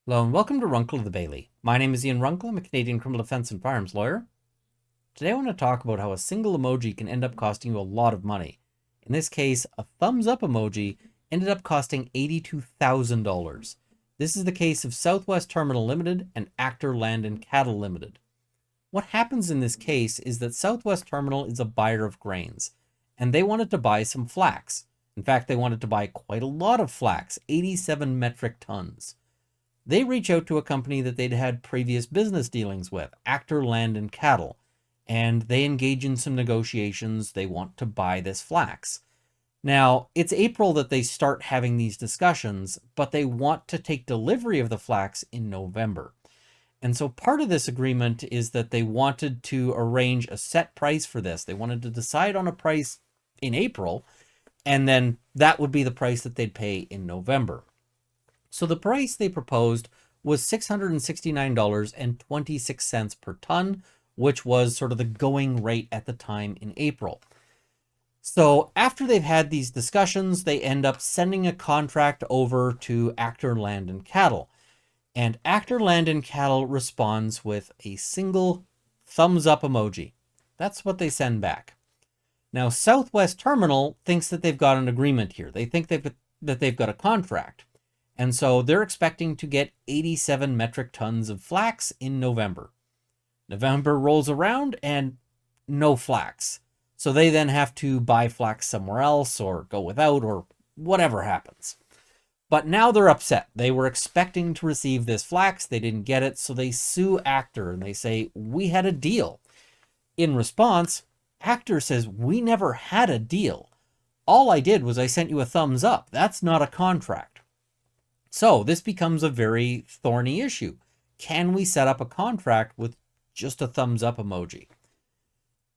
Hello and welcome to Runkle of the Bailey. My name is Ian Runkle. I'm a Canadian criminal defense and firearms lawyer. Today I want to talk about how a single emoji can end up costing you a lot of money. In this case, a thumbs up emoji ended up costing $82,000. This is the case of Southwest Terminal Limited and Actor Land and Cattle Limited. What happens in this case is that Southwest Terminal is a buyer of grains, and they wanted to buy some flax. In fact, they wanted to buy quite a lot of flax, 87 metric tons. They reach out to a company that they'd had previous business dealings with, Actor Land and Cattle, and they engage in some negotiations. They want to buy this flax. Now, it's April that they start having these discussions, but they want to take delivery of the flax in November. And so part of this agreement is that they wanted to arrange a set price for this. They wanted to decide on a price in April, and then that would be the price that they'd pay in November. So the price they proposed was $669.26 per ton, which was sort of the going rate at the time in April. So after they've had these discussions, they end up sending a contract over to Actor Land and Cattle. And Actor Land and Cattle responds with a single thumbs up emoji. That's what they send back. Now, Southwest Terminal thinks that they've got an agreement here. They think that they've got a contract. And so they're expecting to get 87 metric tons of flax in November. November rolls around and no flax. So they then have to buy flax somewhere else or go without or whatever happens. But now they're upset. They were expecting to receive this flax. They didn't get it. So they sue Actor and they say, we had a deal. In response, Actor says, we never had a deal. All I did was I sent you a thumbs up. That's not a contract. So this becomes a very thorny issue. Can we set up a contract with just a thumbs up emoji?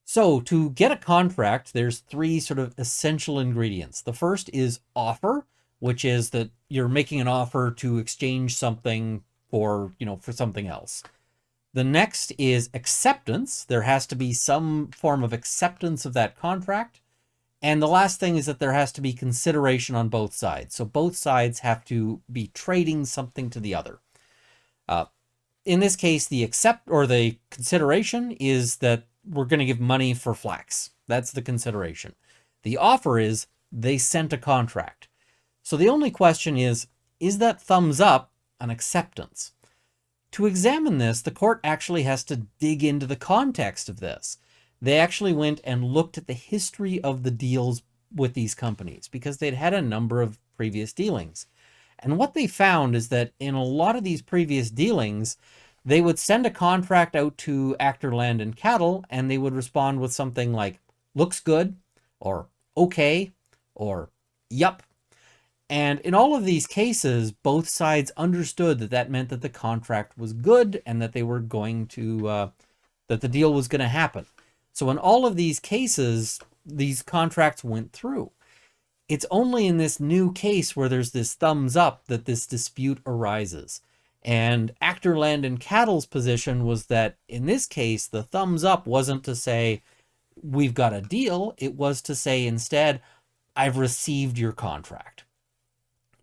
So to get a contract, there's three sort of essential ingredients. The first is offer, which is that you're making an offer to exchange something for something else. The next is acceptance. There has to be some form of acceptance of that contract. And the last thing is that there has to be consideration on both sides. So both sides have to be trading something to the other. In this case, the consideration is that we're going to give money for flax. That's the consideration. The offer is they sent a contract. So the only question is that thumbs up an acceptance? To examine this, the court actually has to dig into the context of this. They actually went and looked at the history of the deals with these companies because they'd had a number of previous dealings. And what they found is that in a lot of these previous dealings, they would send a contract out to Actor Land and Cattle, and they would respond with something like, looks good, or okay, or yup. And in all of these cases, both sides understood that that meant that the contract was good and that they were going to, that the deal was going to happen. So in all of these cases, these contracts went through. It's only in this new case where there's this thumbs up that this dispute arises. And Actor Land and Cattle's position was that in this case, the thumbs up wasn't to say, we've got a deal. It was to say instead, I've received your contract.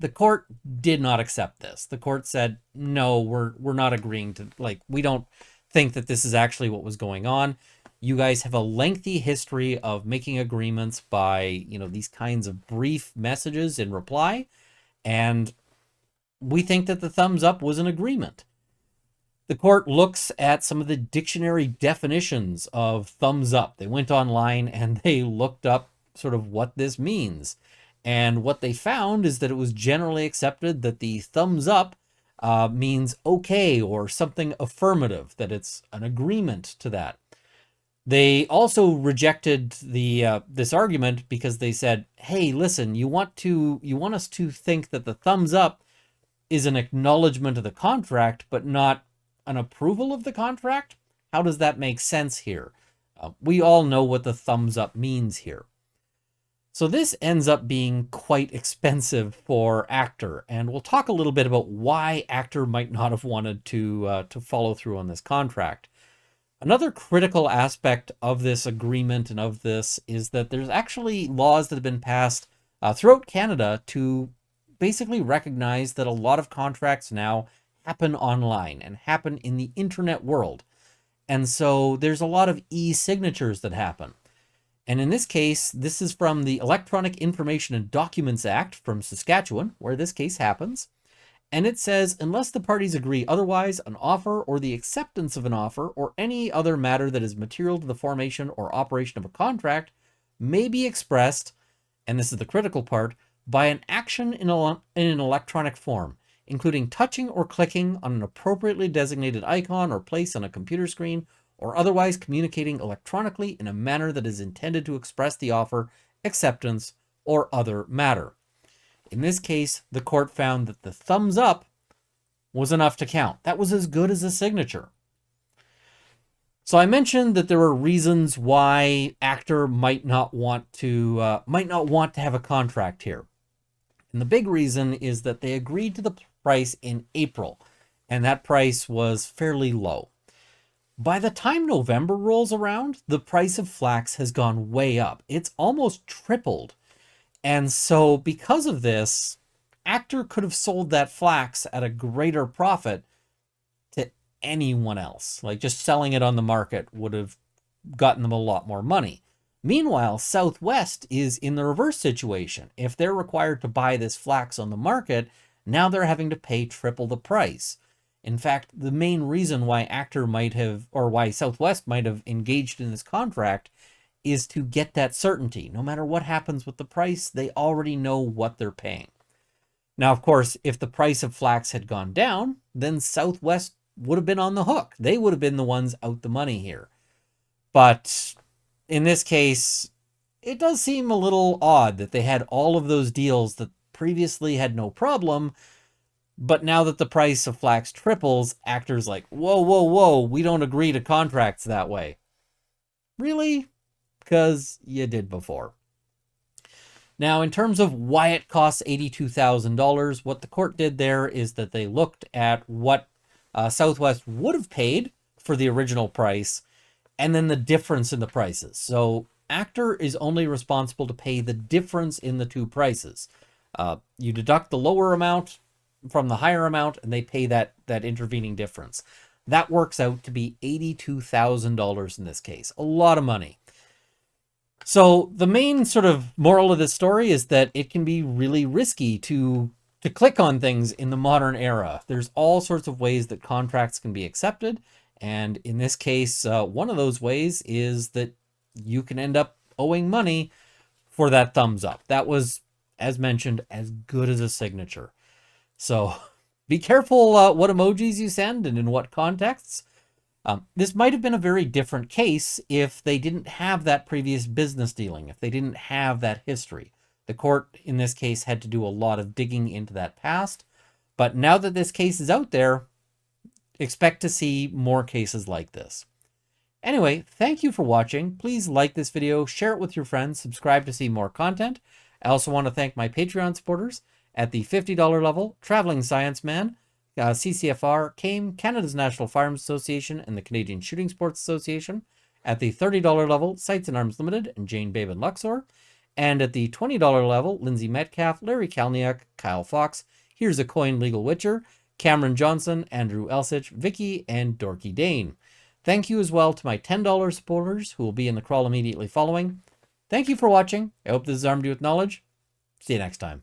The court did not accept this. The court said, no, we're not agreeing to, we don't think that this is actually what was going on. You guys have a lengthy history of making agreements by, these kinds of brief messages in reply. And we think that the thumbs up was an agreement. The court looks at some of the dictionary definitions of thumbs up. They went online and they looked up sort of what this means. And what they found is that it was generally accepted that the thumbs up means okay or something affirmative, that it's an agreement to that. They also rejected this argument because they said, hey, listen, you want us to think that the thumbs up is an acknowledgement of the contract, but not an approval of the contract? How does that make sense here? We all know what the thumbs up means here. So this ends up being quite expensive for Actor, and we'll talk a little bit about why Actor might not have wanted to follow through on this contract. Another critical aspect of this agreement and of this is that there's actually laws that have been passed throughout Canada to basically recognize that a lot of contracts now happen online and happen in the internet world. And so there's a lot of e-signatures that happen. And in this case, this is from the Electronic Information and Documents Act from Saskatchewan, where this case happens. And it says, unless the parties agree otherwise, an offer or the acceptance of an offer or any other matter that is material to the formation or operation of a contract may be expressed, and this is the critical part, by an action in an electronic form, including touching or clicking on an appropriately designated icon or place on a computer screen, or otherwise communicating electronically in a manner that is intended to express the offer, acceptance, or other matter. In this case, the court found that the thumbs up was enough to count. That was as good as a signature. So I mentioned that there were reasons why Actor might not want to have a contract here. And the big reason is that they agreed to the price in April, and that price was fairly low. By the time November rolls around, the price of flax has gone way up. It's almost tripled. And so because of this, Actor could have sold that flax at a greater profit to anyone else. Like just selling it on the market would have gotten them a lot more money. Meanwhile, Southwest is in the reverse situation. If they're required to buy this flax on the market, now they're having to pay triple the price. In fact, the main reason why Actor might have, or why Southwest might have engaged in this contract is to get that certainty. No matter what happens with the price, they already know what they're paying. Now, of course, if the price of flax had gone down, then Southwest would have been on the hook. They would have been the ones out the money here. But in this case, it does seem a little odd that they had all of those deals that previously had no problem, but now that the price of flax triples, Actor's like, whoa, whoa, whoa, we don't agree to contracts that way. Really? Because you did before. Now, in terms of why it costs $82,000, what the court did there is that they looked at what Southwest would have paid for the original price and then the difference in the prices. So Actor is only responsible to pay the difference in the two prices. You deduct the lower amount from the higher amount and they pay that intervening difference. That works out to be $82,000 in this case. A lot of money. So the main sort of moral of this story is that it can be really risky to click on things in the modern era. There's all sorts of ways that contracts can be accepted. And in this case, one of those ways is that you can end up owing money for that thumbs up. That was, as mentioned, as good as a signature. So be careful what emojis you send and in what contexts. This might have been a very different case if they didn't have that previous business dealing, if they didn't have that history. The court, in this case, had to do a lot of digging into that past. But now that this case is out there, expect to see more cases like this. Anyway, thank you for watching. Please like this video, share it with your friends, subscribe to see more content. I also want to thank my Patreon supporters at the $50 level, Traveling Science Man, CCFR, CAME, Canada's National Firearms Association, and the Canadian Shooting Sports Association. At the $30 level, Sights and Arms Limited and Jane Babe and Luxor. And at the $20 level, Lindsay Metcalf, Larry Kalniak, Kyle Fox, Here's a Coin Legal Witcher, Cameron Johnson, Andrew Elsich, Vicky, and Dorky Dane. Thank you as well to my $10 supporters who will be in the crawl immediately following. Thank you for watching. I hope this has armed you with knowledge. See you next time.